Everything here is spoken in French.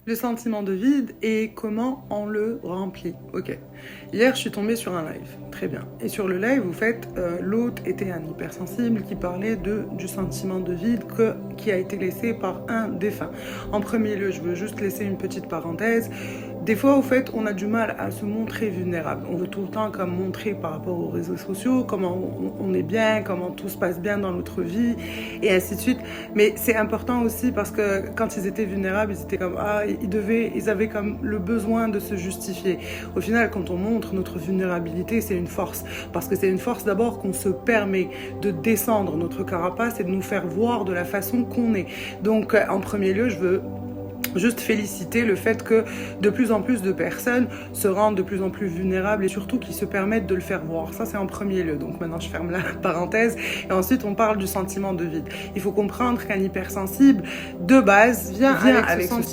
Le sentiment de vide et comment on le remplit. Ok. Hier, je suis tombée sur un live. Très bien. Et sur le live, l'hôte était un hypersensible qui parlait du sentiment de vide qui a été laissé par un défunt. En premier lieu, je veux juste laisser une petite parenthèse. Des fois, on a du mal à se montrer vulnérable. On veut tout le temps comme montrer par rapport aux réseaux sociaux comment on est bien, comment tout se passe bien dans notre vie, et ainsi de suite. Mais c'est important aussi parce que quand ils étaient vulnérables, ils étaient comme ils avaient comme le besoin de se justifier. Au final, quand on montre notre vulnérabilité, c'est une force. Parce que c'est une force d'abord qu'on se permet de descendre notre carapace et de nous faire voir de la façon qu'on est. Donc, en premier lieu, je veux juste féliciter le fait que de plus en plus de personnes se rendent de plus en plus vulnérables et surtout qui se permettent de le faire voir. Ça, c'est en premier lieu. Donc maintenant, je ferme la parenthèse. Et ensuite, on parle du sentiment de vide. Il faut comprendre qu'un hypersensible, de base, vient avec ce sentiment